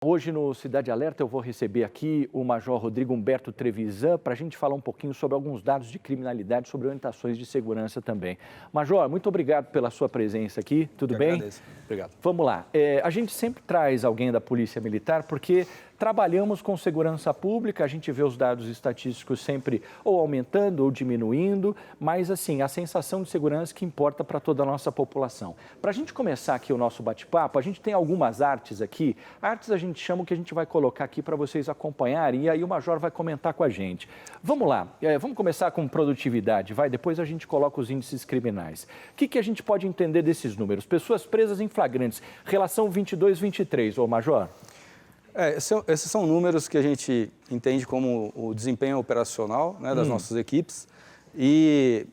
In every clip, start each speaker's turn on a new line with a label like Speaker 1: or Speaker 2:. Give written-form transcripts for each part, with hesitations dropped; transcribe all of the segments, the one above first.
Speaker 1: Hoje no Cidade Alerta eu vou receber aqui o Major Rodrigo Humberto Trevisan para a gente falar um pouquinho sobre alguns dados de criminalidade, sobre orientações de segurança também. Major, muito obrigado pela sua presença aqui, tudo bem?
Speaker 2: Agradeço. Obrigado.
Speaker 1: Vamos lá, a gente sempre traz alguém da Polícia Militar porque trabalhamos com segurança pública, a gente vê os dados estatísticos sempre ou aumentando ou diminuindo, mas assim, a sensação de segurança que importa para toda a nossa população. Para a gente começar aqui o nosso bate-papo, a gente tem algumas artes aqui, artes a gente chama o que a gente vai colocar aqui para vocês acompanharem e aí o Major vai comentar com a gente. Vamos lá, vamos começar com produtividade, depois a gente coloca os índices criminais. O que a gente pode entender desses números? Pessoas presas em flagrantes, relação 22-23, ô Major?
Speaker 2: Esses são números que a gente entende como o desempenho operacional, né, das nossas equipes e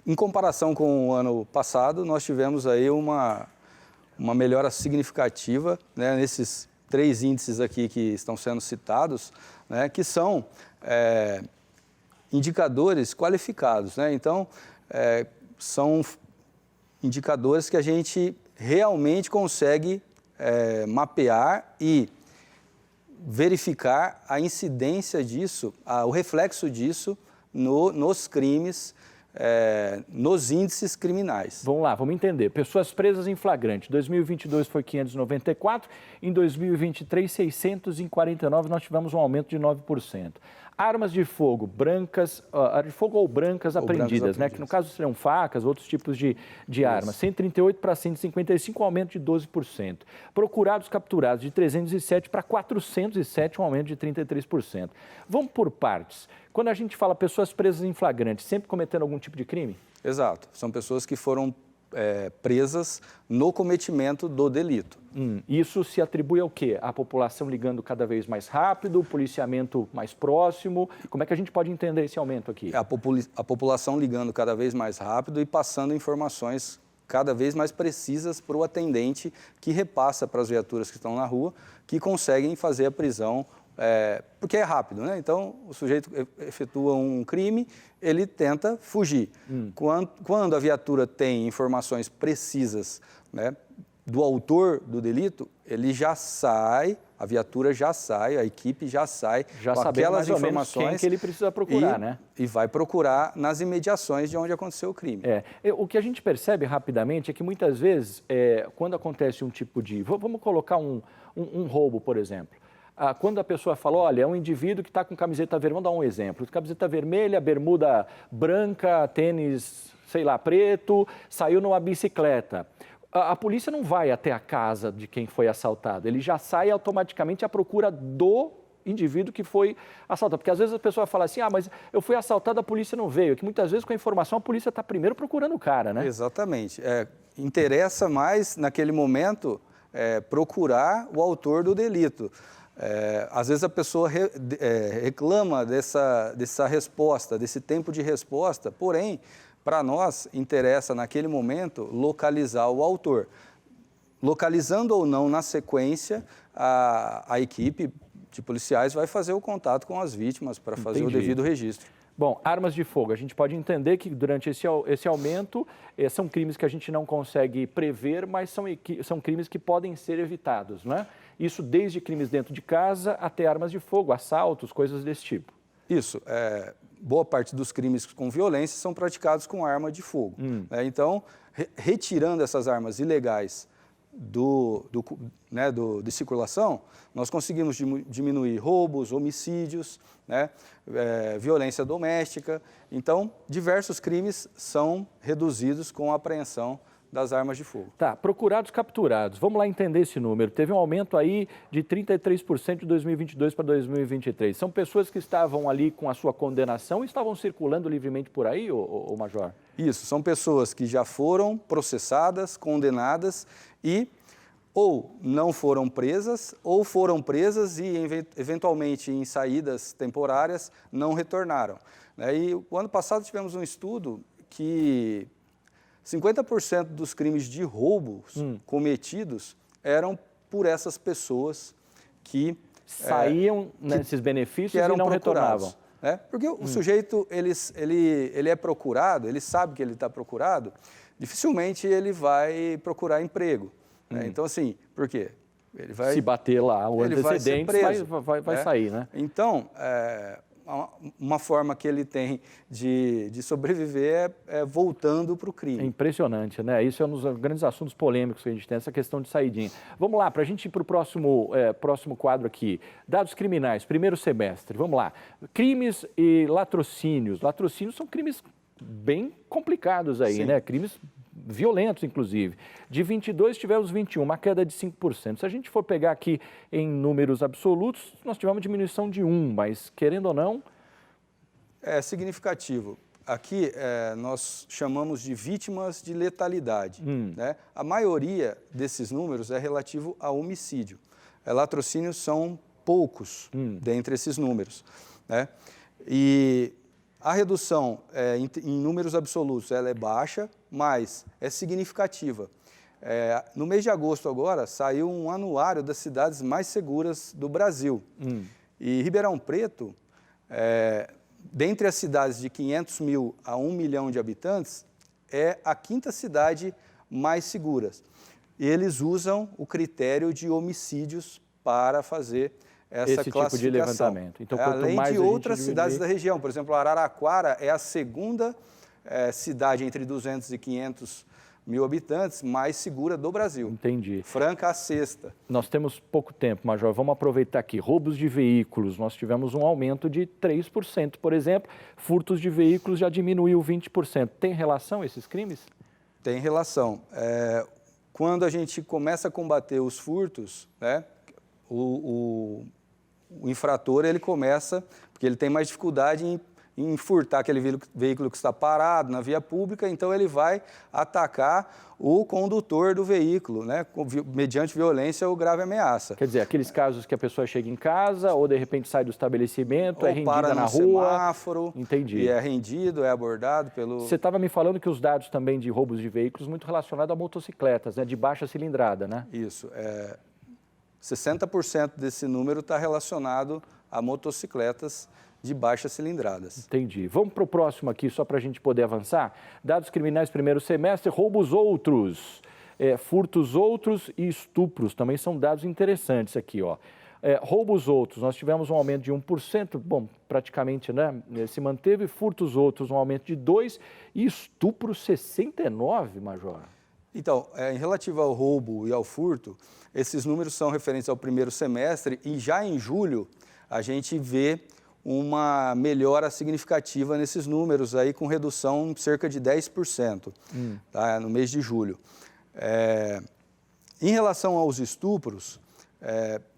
Speaker 2: em comparação com o ano passado nós tivemos aí uma melhora significativa, né, nesses 3 índices aqui que estão sendo citados, né, que são indicadores qualificados, né? Então, são indicadores que a gente realmente consegue mapear e verificar a incidência disso, o reflexo disso nos crimes, nos índices criminais.
Speaker 1: Vamos lá, vamos entender. Pessoas presas em flagrante. 2022 foi 594, em 2023, 649, nós tivemos um aumento de 9%. Armas de fogo brancas, de fogo ou brancas apreendidas, né? Que no caso seriam facas, outros tipos de armas. 138 para 155, um aumento de 12%. Procurados capturados de 307 para 407, um aumento de 33%. Vamos por partes. Quando a gente fala pessoas presas em flagrante, sempre cometendo algum tipo de crime?
Speaker 2: Exato. São pessoas que foram presas no cometimento do delito.
Speaker 1: Isso se atribui ao quê? A população ligando cada vez mais rápido, policiamento mais próximo? Como é que a gente pode entender esse aumento aqui?
Speaker 2: A população ligando cada vez mais rápido e passando informações cada vez mais precisas para o atendente que repassa para as viaturas que estão na rua, que conseguem fazer a prisão, porque é rápido, né? Então, o sujeito efetua um crime, ele tenta fugir. Quando a viatura tem informações precisas, né, do autor do delito, ele já sai, a viatura já sai, a equipe já sai
Speaker 1: já
Speaker 2: com aquelas informações
Speaker 1: menos quem que ele precisa procurar, né?
Speaker 2: E vai procurar nas imediações de onde aconteceu o crime.
Speaker 1: O que a gente percebe rapidamente é que muitas vezes, quando acontece um tipo de... Vamos colocar um roubo, por exemplo. Quando a pessoa fala, olha, é um indivíduo que está com camiseta vermelha, vamos dar um exemplo, camiseta vermelha, bermuda branca, tênis, sei lá, preto, saiu numa bicicleta. A polícia não vai até a casa de quem foi assaltado, ele já sai automaticamente à procura do indivíduo que foi assaltado. Porque às vezes a pessoa fala assim, mas eu fui assaltado, a polícia não veio. Que muitas vezes com a informação a polícia está primeiro procurando o cara, né?
Speaker 2: Exatamente. Interessa mais, naquele momento, procurar o autor do delito. Às vezes a pessoa reclama dessa resposta, desse tempo de resposta, porém, para nós, interessa naquele momento localizar o autor. Localizando ou não na sequência, a equipe de policiais vai fazer o contato com as vítimas para fazer o devido registro.
Speaker 1: Bom, armas de fogo, a gente pode entender que durante esse aumento são crimes que a gente não consegue prever, mas são crimes que podem ser evitados, não é? Isso desde crimes dentro de casa até armas de fogo, assaltos, coisas desse tipo.
Speaker 2: Isso. Boa parte dos crimes com violência são praticados com arma de fogo. Então, retirando essas armas ilegais de circulação, nós conseguimos diminuir roubos, homicídios, né, violência doméstica. Então, diversos crimes são reduzidos com a apreensão das armas de fogo.
Speaker 1: Tá, procurados capturados, vamos lá entender esse número. Teve um aumento aí de 33% de 2022 para 2023. São pessoas que estavam ali com a sua condenação e estavam circulando livremente por aí, ô Major?
Speaker 2: Isso, são pessoas que já foram processadas, condenadas e ou não foram presas, ou foram presas e, eventualmente, em saídas temporárias, não retornaram. E o ano passado tivemos um estudo que 50% dos crimes de roubos cometidos eram por essas pessoas que
Speaker 1: saíam nesses benefícios
Speaker 2: que eram
Speaker 1: e não retornavam.
Speaker 2: Porque o sujeito, ele é procurado, ele sabe que ele está procurado, dificilmente ele vai procurar emprego. Então, assim, por quê?
Speaker 1: Se bater lá o antecedente, vai
Speaker 2: né?
Speaker 1: sair, né?
Speaker 2: Então, uma forma que ele tem de sobreviver é voltando para o crime.
Speaker 1: É impressionante, né? Isso é um dos grandes assuntos polêmicos que a gente tem, essa questão de saidinha. Vamos lá, para a gente ir para o próximo quadro aqui. Dados criminais, primeiro semestre. Vamos lá. Crimes e latrocínios. Latrocínios são crimes bem complicados aí,
Speaker 2: Sim.
Speaker 1: né? Crimes violentos, inclusive. De 22, tivemos 21, uma queda de 5%. Se a gente for pegar aqui em números absolutos, nós tivemos diminuição de 1, mas, querendo ou não...
Speaker 2: É significativo. Aqui nós chamamos de vítimas de letalidade. Né? A maioria desses números é relativo a homicídio. Latrocínios são poucos dentre esses números. Né? E a redução em números absolutos ela é baixa, mas é significativa. No mês de agosto agora, saiu um anuário das cidades mais seguras do Brasil. E Ribeirão Preto, dentre as cidades de 500 mil a 1 milhão de habitantes, é a quinta cidade mais segura. E eles usam o critério de homicídios para fazer essa
Speaker 1: esse
Speaker 2: classificação.
Speaker 1: Tipo de levantamento. Então, quanto
Speaker 2: além
Speaker 1: mais
Speaker 2: de
Speaker 1: a gente
Speaker 2: outras
Speaker 1: diminuir...
Speaker 2: cidades da região. Por exemplo, Araraquara é a segunda cidade entre 200 e 500 mil habitantes mais segura do Brasil.
Speaker 1: Entendi.
Speaker 2: Franca a sexta.
Speaker 1: Nós temos pouco tempo, Major. Vamos aproveitar aqui. Roubos de veículos, nós tivemos um aumento de 3%, por exemplo. Furtos de veículos já diminuiu 20%. Tem relação esses crimes?
Speaker 2: Tem relação. Quando a gente começa a combater os furtos, né, o infrator ele começa, porque ele tem mais dificuldade em furtar aquele veículo que está parado na via pública, então ele vai atacar o condutor do veículo, né, mediante violência ou grave ameaça.
Speaker 1: Quer dizer, aqueles casos que a pessoa chega em casa ou de repente sai do estabelecimento,
Speaker 2: ou
Speaker 1: é rendida
Speaker 2: para
Speaker 1: na
Speaker 2: no
Speaker 1: rua.
Speaker 2: Semáforo.
Speaker 1: Entendi.
Speaker 2: E é rendido, é abordado pelo...
Speaker 1: Você estava me falando que os dados também de roubos de veículos muito relacionados a motocicletas, né, de baixa cilindrada, né?
Speaker 2: Isso. 60% desse número está relacionado a motocicletas de baixas cilindradas.
Speaker 1: Entendi. Vamos para o próximo aqui, só para a gente poder avançar. Dados criminais primeiro semestre, roubos outros, furtos outros e estupros. Também são dados interessantes aqui, ó. Roubos outros, nós tivemos um aumento de 1%, bom, praticamente, né, se manteve. Furtos outros, um aumento de 2%. E estupros, 69%, Major.
Speaker 2: Então, em relativo ao roubo e ao furto, esses números são referentes ao primeiro semestre e já em julho a gente vê uma melhora significativa nesses números, aí com redução de cerca de 10%, tá, no mês de julho. Em relação aos estupros,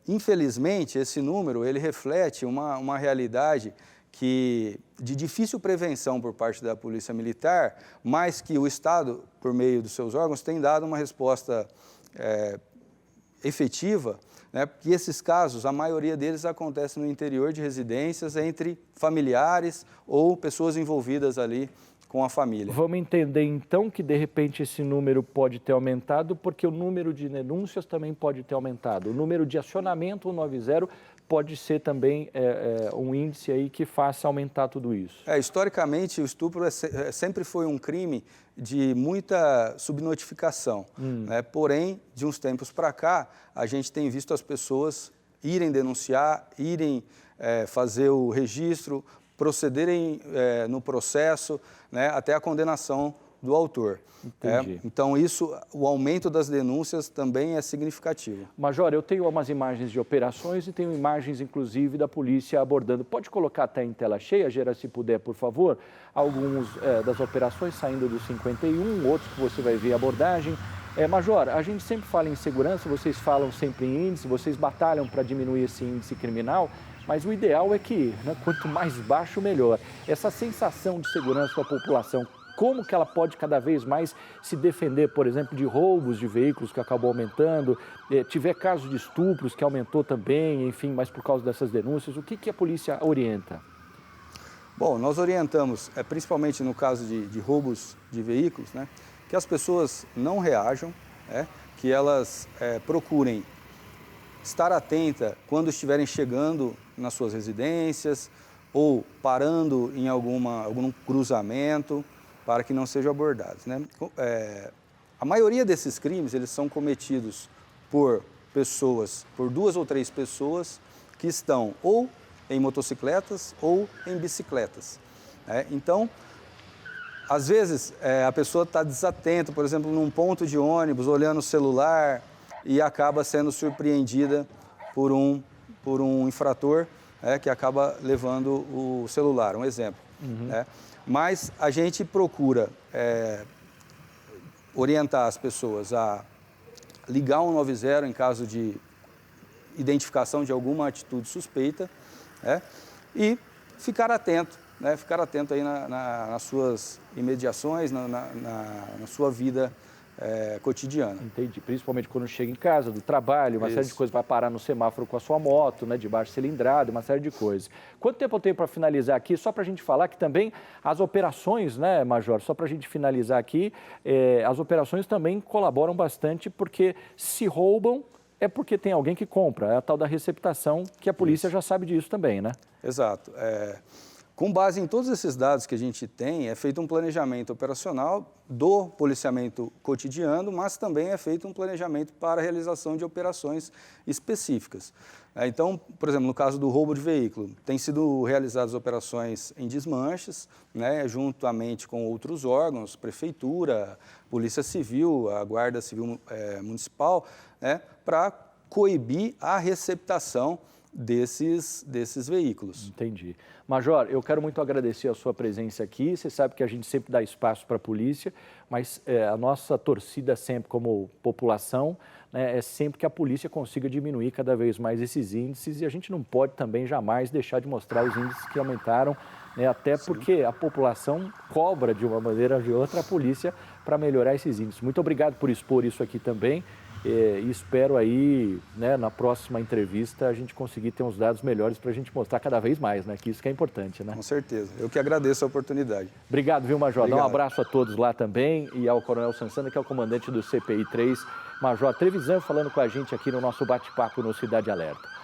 Speaker 2: infelizmente, esse número ele reflete uma realidade de difícil prevenção por parte da Polícia Militar, mas que o Estado, por meio dos seus órgãos, tem dado uma resposta efetiva, né, porque esses casos, a maioria deles acontece no interior de residências, entre familiares ou pessoas envolvidas ali com a família.
Speaker 1: Vamos entender, então, que, de repente, esse número pode ter aumentado, porque o número de denúncias também pode ter aumentado. O número de acionamento 190 pode ser também um índice aí que faça aumentar tudo isso.
Speaker 2: Historicamente, o estupro sempre foi um crime de muita subnotificação, né? Porém, de uns tempos para cá, a gente tem visto as pessoas irem denunciar, irem fazer o registro, procederem no processo, né, até a condenação do autor. Então, o aumento das denúncias também é significativo.
Speaker 1: Major, eu tenho umas imagens de operações e tenho imagens, inclusive, da polícia abordando. Pode colocar até em tela cheia, Gera, se puder, por favor, alguns das operações saindo do 51, outros que você vai ver a abordagem. Major, a gente sempre fala em segurança, vocês falam sempre em índice, vocês batalham para diminuir esse índice criminal, mas o ideal é que, né, quanto mais baixo, melhor. Essa sensação de segurança para a população, como que ela pode cada vez mais se defender, por exemplo, de roubos de veículos que acabou aumentando, tiver casos de estupros que aumentou também, enfim, mas por causa dessas denúncias, o que a polícia orienta?
Speaker 2: Bom, nós orientamos, principalmente no caso de roubos de veículos, né, que as pessoas não reajam, que elas procurem estar atenta quando estiverem chegando nas suas residências ou parando em algum cruzamento, para que não sejam abordados, né? A maioria desses crimes, eles são cometidos por pessoas, por 2 ou 3 pessoas que estão ou em motocicletas ou em bicicletas. Então, às vezes, a pessoa está desatenta, por exemplo, num ponto de ônibus, olhando o celular e acaba sendo surpreendida por um infrator que acaba levando o celular, um exemplo. Mas a gente procura orientar as pessoas a ligar 190 em caso de identificação de alguma atitude suspeita, e ficar atento, ficar atento aí nas suas imediações, na sua vida cotidiana.
Speaker 1: Entendi. Principalmente quando chega em casa, do trabalho, uma série de coisas, vai parar no semáforo com a sua moto, de baixo cilindrada, uma série de coisas. Quanto tempo eu tenho para finalizar aqui? Só para a gente falar que também as operações, Major, só para a gente finalizar aqui, as operações também colaboram bastante, porque se roubam é porque tem alguém que compra, é a tal da receptação, que a polícia já sabe disso também, né?
Speaker 2: Exato. Com base em todos esses dados que a gente tem, é feito um planejamento operacional do policiamento cotidiano, mas também é feito um planejamento para a realização de operações específicas. Então, por exemplo, no caso do roubo de veículo, tem sido realizadas operações em desmanches, juntamente com outros órgãos, prefeitura, polícia civil, a guarda civil municipal, para coibir a receptação desses veículos.
Speaker 1: Entendi. Major, eu quero muito agradecer a sua presença aqui. Você sabe que a gente sempre dá espaço para a polícia, mas a nossa torcida sempre como população é sempre que a polícia consiga diminuir cada vez mais esses índices, e a gente não pode também jamais deixar de mostrar os índices que aumentaram, até porque a população cobra de uma maneira ou de outra a polícia para melhorar esses índices. Muito obrigado por expor isso aqui também. E espero aí, na próxima entrevista, a gente conseguir ter uns dados melhores para a gente mostrar cada vez mais, que isso que é importante,
Speaker 2: Com certeza. Eu que agradeço a oportunidade.
Speaker 1: Obrigado, viu, Major?
Speaker 2: Obrigado.
Speaker 1: Dá um abraço a todos lá também e ao Coronel Sansana, que é o comandante do CPI 3, Major Trevisan, falando com a gente aqui no nosso bate-papo no Cidade Alerta.